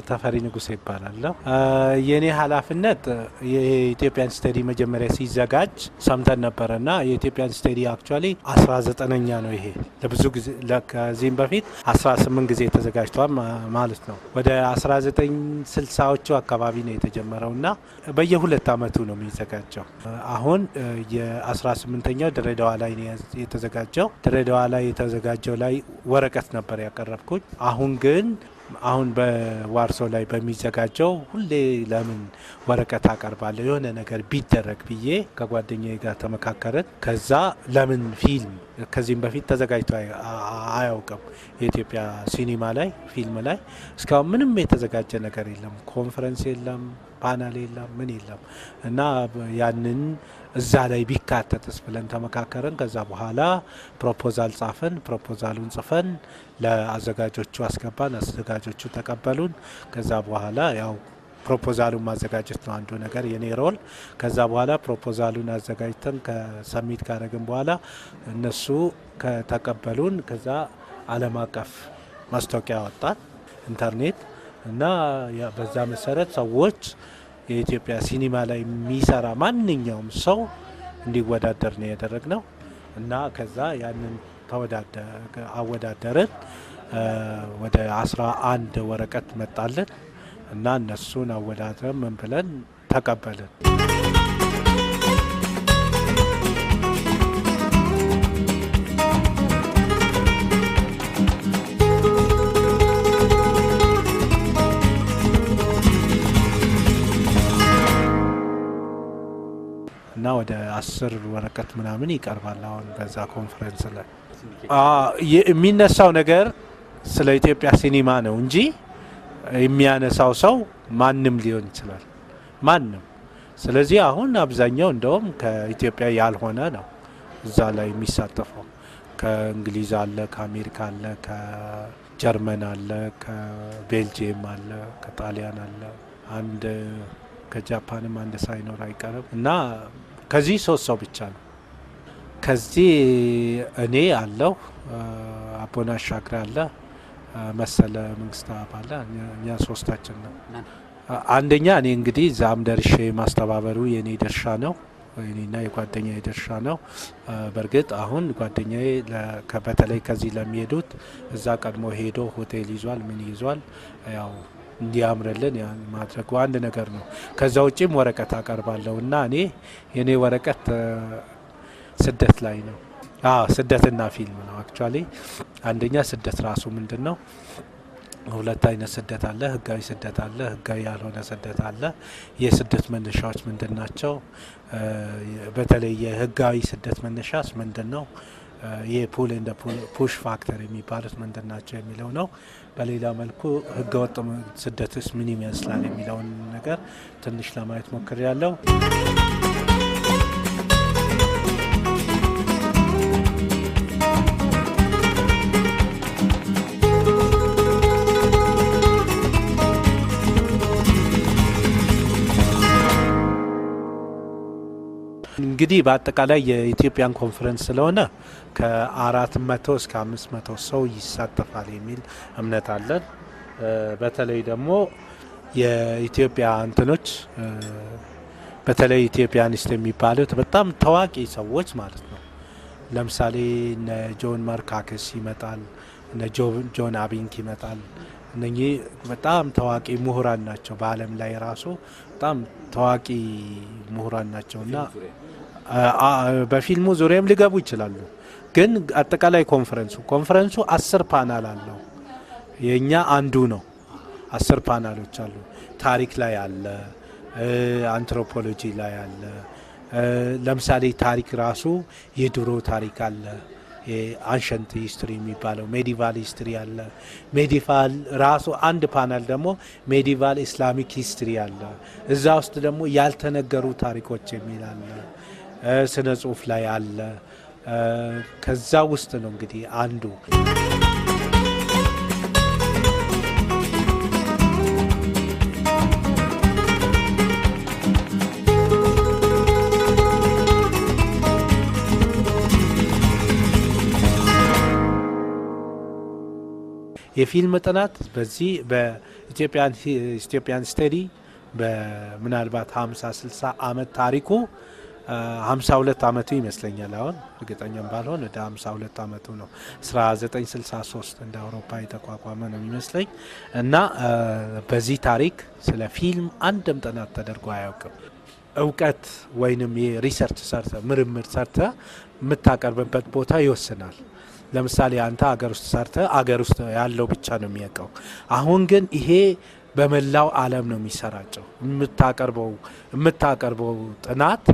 ተፈሪ ንጉሴ ይባላል። የኔ ኃላፊነት የኢትዮጵያን ስተዲ መጀመሪያ ሲዘጋጅ ሰምተን ነበርና የኢትዮጵያን ስተዲ አክቹአሊ 19ኛ ነው። ይሄ ለብዙ ጊዜ ከዚህም በፊት 18 ጊዜ ተዘጋጅቷል ማለት ነው። ወደ 1960ዎቹ አካባቢ ነው የተጀመረውና በየ2 አመቱ ነው የሚዘጋጀው። አሁን የ18ኛው ድሬዳዋ ላይ ነው የተዘጋጀው። ድሬዳዋ ላይ የተዘጋጀው ላይ ወረቀት ነበር ያቀረብኩት። አሁን በዋርሶ ላይ በሚዘጋጀው ሁሌ ለምን ወረቀት አቀርባለሁ የሆነ ነገር ቢደረግ ብዬ ከጓደኛዬ ጋር ተመካከረን። ከዛ ለምን ፊልም ከዚህም በፊት ተዘጋጅቶ አያውቅም። የኢትዮጵያ ሲኒማ ላይ ፊልም ላይ እስካሁን ምንም የተዘጋጀ ነገር የለም። ኮንፈረንስ የለም፣ ፓናል የለም፣ ምን የለም እና ያንን እዛ ላይ ቢካተትስ ብለን ተመካከረን። ከዛ በኋላ ፕሮፖዛል ጻፈን። ፕሮፖዛሉን ጽፈን ለአዘጋጆቹ አስገባን። አዘጋጆቹ ተቀበሉን። ከዛ በኋላ ያው ፕሮፖዛሉን ማዘጋጀት ነው አንዱ ነገር የኔ ሮል። ከዛ በኋላ ፕሮፖዛሉን አዘጋጅተን ከሰሚት ካደረግን በኋላ እነሱ ከተቀበሉን ከዛ ዓለም አቀፍ ማስታወቂያ ወጣን ኢንተርኔት እና በዛ መሰረት ሰዎች የኢትዮጵያ ሲኒማ ላይ የሚሰራ ማንኛውም ሰው እንዲወዳደር ነው ያደረግነው እና ከዛ ያንን አወዳደርን። ወደ 11 ወረቀት መጣልን እና እነሱን አወዳድረን ምን ብለን ተቀበልን። እና ወደ 10 ወረቀት ምናምን ይቀርባል አሁን በዛ ኮንፈረንስ ላይ። የሚነሳው ነገር ስለ ኢትዮጵያ ሲኒማ ነው እንጂ የሚያነሳው ሰው ማንም ሊሆን ይችላል፣ ማንም። ስለዚህ አሁን አብዛኛው እንደውም ከኢትዮጵያ ያልሆነ ነው እዛ ላይ የሚሳተፈው። ከእንግሊዝ አለ፣ ከአሜሪካ አለ፣ ከጀርመን አለ፣ ከቤልጂየም አለ፣ ከጣሊያን አለ፣ አንድ ከጃፓንም አንድ ሳይኖር አይቀርም እና ከዚህ 3 ሰው ብቻ ነው። ከዚህ እኔ አለሁ፣ አቦና አሻግሬ አለ፣ መሰለ መንግስት አለ። እኛ 3ታችን ነው። አንደኛ እኔ እንግዲህ ዛም ደርሼ ማስተባበሩ የኔ ድርሻ ነው፣ የኔና የጓደኛዬ ድርሻ ነው። በእርግጥ አሁን ጓደኛዬ በተለይ ከዚህ ለሚሄዱት እዛ ቀድሞ ሄዶ ሆቴል ይዟል፣ ምን ይዟል፣ ያው እንዲያምርልን ያን ማድረግ አንድ ነገር ነው። ከዛ ውጪም ወረቀት አቀርባለሁ እና እኔ የኔ ወረቀት ስደት ላይ ነው። ስደትና ፊልም ነው አክቹአሊ። አንደኛ ስደት ራሱ ምንድነው? 2 አይነት ስደት አለ። ህጋዊ ስደት አለ፣ ህጋዊ ያልሆነ ስደት አለ። የስደት መነሻዎች ምንድናቸው? በተለይ የህጋዊ ስደት መነሻስ ምንድነው? የፑል እንደ ፑሽ ፋክተር የሚባሉት ምንድናቸው የሚለው ነው። በሌላ መልኩ ህገወጥ ስደትስ ምን ይመስላል የሚለውን ነገር ትንሽ ለማየት ሞክሬያለሁ። እንግዲህ በአጠቃላይ የኢትዮጵያን ኮንፈረንስ ስለሆነ ከ400 እስከ 500 ሰው ይሳተፋል የሚል እምነት አለን። በተለይ ደግሞ የኢትዮጵያ እንትኖች በተለይ ኢትዮጵያኒስት የሚባሉት በጣም ታዋቂ ሰዎች ማለት ነው። ለምሳሌ እነ ጆን ማርካክስ ይመጣል፣ እነ ጆን አቢንክ ይመጣል። እነኚህ በጣም ታዋቂ ምሁራን ናቸው። በዓለም ላይ ራሱ በጣም ታዋቂ ምሁራን ናቸውና በፊልሙ ዙሪያም ሊገቡ ይችላሉ። ግን አጠቃላይ ኮንፈረንሱ 10 ፓናል አለው። የኛ አንዱ ነው። 10 ፓናሎች አሉ። ታሪክ ላይ አለ፣ አንትሮፖሎጂ ላይ አለ። ለምሳሌ ታሪክ ራሱ የድሮ ታሪክ አለ። የአንሸንት ሂስትሪ የሚባለው ሜዲቫል ሂስትሪ አለ። ሜዲቫል ራሱ አንድ ፓናል ደግሞ ሜዲቫል ኢስላሚክ ሂስትሪ አለ። እዛ ውስጥ ደግሞ ያልተነገሩ ታሪኮች የሚል አለ። ስነ ጽሁፍ ላይ አለ። ከዛ ውስጥ ነው እንግዲህ አንዱ የፊልም ጥናት በዚህ በኢትዮጵያን ስተዲ በምናልባት 50-60 ዓመት ታሪኩ 52 ዓመቱ ይመስለኛል። አሁን እርግጠኛም ባልሆን ወደ 52 ዓመቱ ነው። 1963 እንደ አውሮፓ የተቋቋመ ነው የሚመስለኝ እና በዚህ ታሪክ ስለ ፊልም አንድም ጥናት ተደርጎ አያውቅም። እውቀት ወይንም የሪሰርች ሰርተ ምርምር ሰርተ የምታቀርብበት ቦታ ይወስናል። ለምሳሌ አንተ አገር ውስጥ ሰርተ አገር ውስጥ ያለው ብቻ ነው የሚያውቀው። አሁን ግን ይሄ በመላው ዓለም ነው የሚሰራጨው። የምታቀርበው ጥናት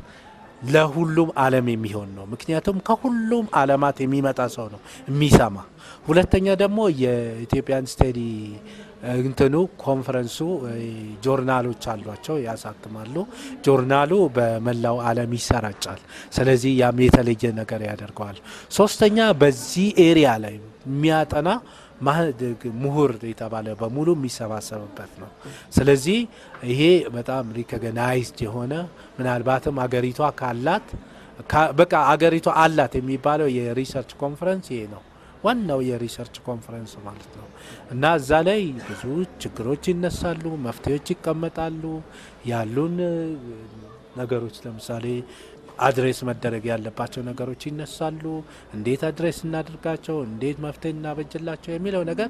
ለሁሉም ዓለም የሚሆን ነው። ምክንያቱም ከሁሉም ዓለማት የሚመጣ ሰው ነው የሚሰማ። ሁለተኛ ደግሞ የኢትዮጵያን ስተዲ እንትኑ ኮንፈረንሱ ጆርናሎች አሏቸው፣ ያሳትማሉ። ጆርናሉ በመላው ዓለም ይሰራጫል። ስለዚህ ያም የተለየ ነገር ያደርገዋል። ሶስተኛ በዚህ ኤሪያ ላይ የሚያጠና ምሁር የተባለ በሙሉ የሚሰባሰብበት ነው። ስለዚህ ይሄ በጣም ሪኮግናይዝድ የሆነ ምናልባትም አገሪቷ ካላት በቃ አገሪቷ አላት የሚባለው የሪሰርች ኮንፈረንስ ይሄ ነው። ዋናው የሪሰርች ኮንፈረንስ ማለት ነው እና እዛ ላይ ብዙ ችግሮች ይነሳሉ፣ መፍትሄዎች ይቀመጣሉ። ያሉን ነገሮች ለምሳሌ አድሬስ መደረግ ያለባቸው ነገሮች ይነሳሉ። እንዴት አድሬስ እናድርጋቸው፣ እንዴት መፍትሄ እናበጅላቸው የሚለው ነገር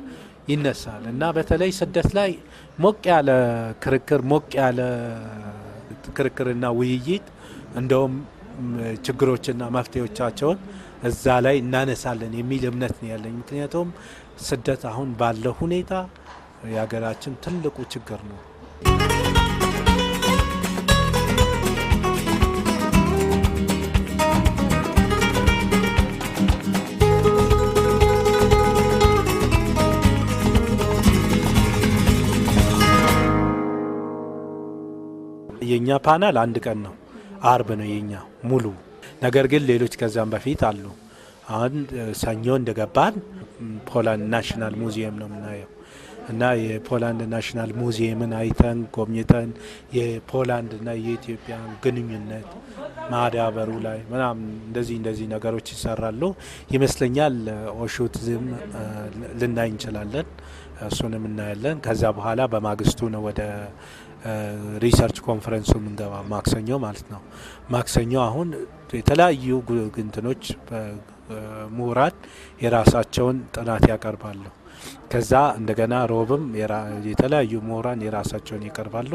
ይነሳል እና በተለይ ስደት ላይ ሞቅ ያለ ክርክርና ውይይት እንደውም ችግሮችና መፍትሄዎቻቸውን እዛ ላይ እናነሳለን የሚል እምነት ነው ያለኝ። ምክንያቱም ስደት አሁን ባለው ሁኔታ የሀገራችን ትልቁ ችግር ነው። የኛ ፓናል አንድ ቀን ነው፣ አርብ ነው የኛ ሙሉ። ነገር ግን ሌሎች ከዛም በፊት አሉ። አሁን ሰኞ እንደገባን ፖላንድ ናሽናል ሙዚየም ነው የምናየው እና የፖላንድ ናሽናል ሙዚየምን አይተን ጎብኝተን የፖላንድና የኢትዮጵያ ግንኙነት ማዳበሩ ላይ ምናምን እንደዚህ ነገሮች ይሰራሉ ይመስለኛል። ኦሹትዝም ልናይ እንችላለን፣ እሱንም እናያለን። ከዛ በኋላ በማግስቱ ነው ወደ ሪሰርች ኮንፈረንሱ ምንገባ፣ ማክሰኞ ማለት ነው። ማክሰኞ አሁን የተለያዩ ግንትኖች ምሁራን የራሳቸውን ጥናት ያቀርባሉ። ከዛ እንደገና ሮብም የተለያዩ ምሁራን የራሳቸውን ያቀርባሉ፣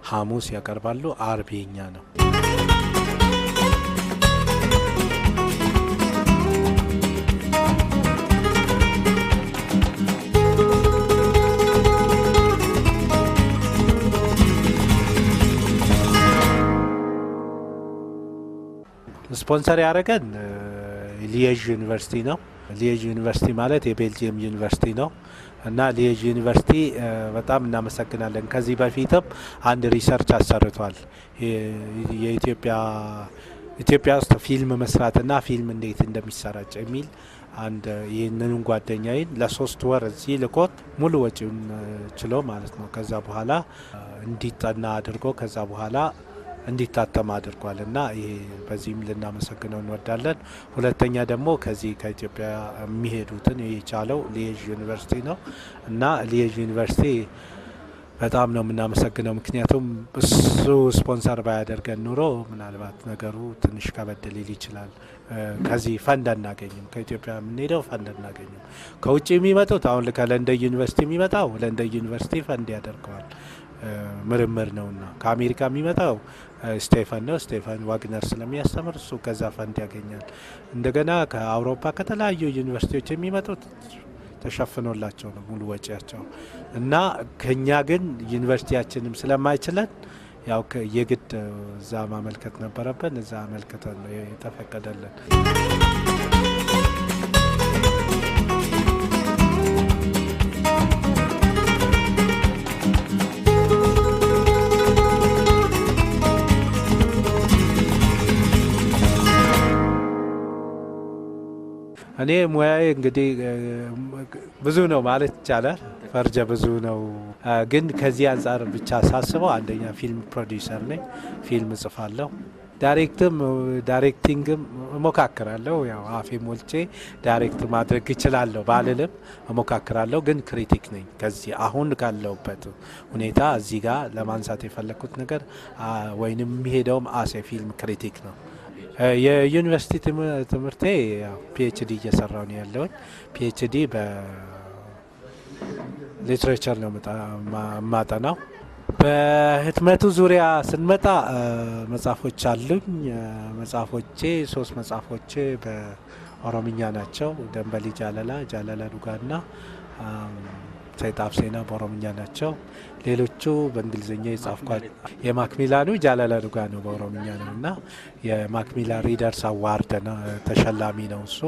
ሐሙስ ያቀርባሉ፣ አርብ የኛ ነው። ስፖንሰር ያደረገን ሊየዥ ዩኒቨርሲቲ ነው። ሊየዥ ዩኒቨርሲቲ ማለት የቤልጂየም ዩኒቨርሲቲ ነው እና ሊየዥ ዩኒቨርሲቲ በጣም እናመሰግናለን። ከዚህ በፊትም አንድ ሪሰርች አሰርቷል። ኢትዮጵያ ውስጥ ፊልም መስራትና ፊልም እንዴት እንደሚሰራጭ የሚል አንድ ይህንን ጓደኛዬን ለ3 ወር እዚህ ልኮት ሙሉ ወጪውን ችሎ ማለት ነው። ከዛ በኋላ እንዲጠና አድርጎ ከዛ በኋላ እንዲታተም አድርጓል እና ይሄ በዚህም ልናመሰግነው እንወዳለን። ሁለተኛ ደግሞ ከዚህ ከኢትዮጵያ የሚሄዱትን የቻለው ሊየዥ ዩኒቨርሲቲ ነው እና ሊየዥ ዩኒቨርሲቲ በጣም ነው የምናመሰግነው። ምክንያቱም እሱ ስፖንሰር ባያደርገን ኑሮ ምናልባት ነገሩ ትንሽ ከበድ ሊል ይችላል። ከዚህ ፈንድ አናገኝም፣ ከኢትዮጵያ የምንሄደው ፈንድ አናገኝም። ከውጭ የሚመጡት አሁን ከለንደን ዩኒቨርሲቲ የሚመጣው ለንደን ዩኒቨርሲቲ ፈንድ ያደርገዋል፣ ምርምር ነውና። ከአሜሪካ የሚመጣው ስቴፈን ነው፣ ስቴፈን ዋግነር ስለሚያስተምር እሱ ከዛ ፈንድ ያገኛል። እንደገና ከአውሮፓ ከተለያዩ ዩኒቨርሲቲዎች የሚመጡት ተሸፍኖላቸው ነው ሙሉ ወጪያቸው እና ከኛ ግን ዩኒቨርሲቲያችንም ስለማይችለን ያው የግድ እዛ ማመልከት ነበረብን። እዛ አመልክተን ነው የተፈቀደልን። እኔ ሙያዬ እንግዲህ ብዙ ነው ማለት ይቻላል፣ ፈርጀ ብዙ ነው። ግን ከዚህ አንጻር ብቻ ሳስበው አንደኛ ፊልም ፕሮዲውሰር ነኝ፣ ፊልም እጽፋለሁ። ዳይሬክቲንግም እሞካክራለሁ። ያው አፌ ሞልቼ ዳይሬክት ማድረግ እችላለሁ ባልልም እሞካክራለሁ። ግን ክሪቲክ ነኝ። ከዚህ አሁን ካለሁበት ሁኔታ እዚህ ጋር ለማንሳት የፈለግኩት ነገር ወይንም የሚሄደውም አሴ ፊልም ክሪቲክ ነው። የዩኒቨርሲቲ ትምህርቴ ፒኤችዲ እየሰራው ነው ያለውኝ። ፒኤችዲ በሊትሬቸር ነው ማጠናው። በህትመቱ ዙሪያ ስንመጣ መጽሐፎች አሉኝ። መጽሐፎቼ 3 መጽሐፎቼ በኦሮምኛ ናቸው። ደንበሊ ጃለላ ዱጋና ሰይጣፍ ሴና በኦሮምኛ ናቸው። ሌሎቹ በእንግሊዝኛ የጻፍኳት የማክሚላኑ ጃለላ ዱጋ ነው በኦሮምኛ ነው እና የማክሚላ ሪደርስ አዋርድ ተሸላሚ ነው እሱ።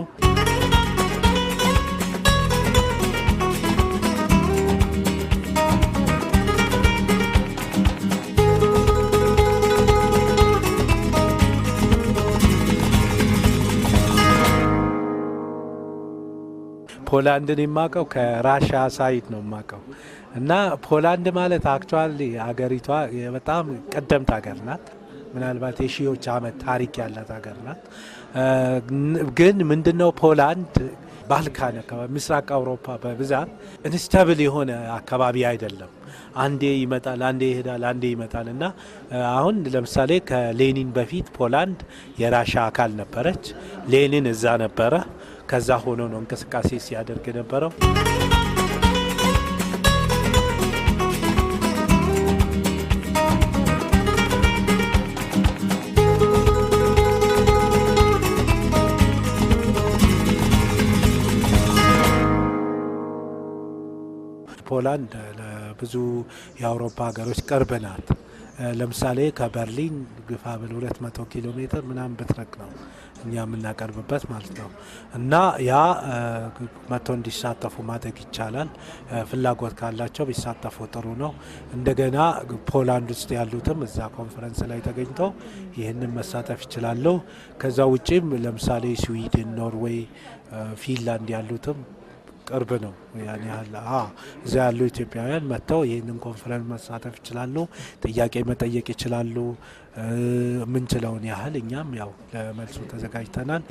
ፖላንድን የማቀው ከራሻ ሳይድ ነው የማቀው እና ፖላንድ ማለት አክቹዋሊ ሀገሪቷ በጣም ቀደምት ሀገር ናት። ምናልባት የሺዎች ዓመት ታሪክ ያላት ሀገር ናት። ግን ምንድነው ፖላንድ ባልካን አካባቢ ምስራቅ አውሮፓ በብዛት ኢንስታብል የሆነ አካባቢ አይደለም። አንዴ ይመጣል፣ አንዴ ይሄዳል፣ አንዴ ይመጣል እና አሁን ለምሳሌ ከሌኒን በፊት ፖላንድ የራሻ አካል ነበረች። ሌኒን እዛ ነበረ። ከዛ ሆኖ ነው እንቅስቃሴ ሲያደርግ የነበረው። ፖላንድ ለብዙ የአውሮፓ ሀገሮች ቅርብ ናት። ለምሳሌ ከበርሊን ግፋ ብል 200 ኪሎ ሜትር ምናምን ብትርቅ ነው እኛ የምናቀርብበት ማለት ነው። እና ያ መቶ እንዲሳተፉ ማድረግ ይቻላል። ፍላጎት ካላቸው ቢሳተፉ ጥሩ ነው። እንደገና ፖላንድ ውስጥ ያሉትም እዛ ኮንፈረንስ ላይ ተገኝተው ይህንን መሳተፍ ይችላሉ። ከዛ ውጪም ለምሳሌ ስዊድን፣ ኖርዌይ፣ ፊንላንድ ያሉትም ቅርብ ነው። ያን ያህል እዛ ያሉ ኢትዮጵያውያን መጥተው ይህንን ኮንፈረንስ መሳተፍ ይችላሉ። ጥያቄ መጠየቅ ይችላሉ። ምንችለውን ያህል እኛም ያው ለመልሱ ተዘጋጅተናል።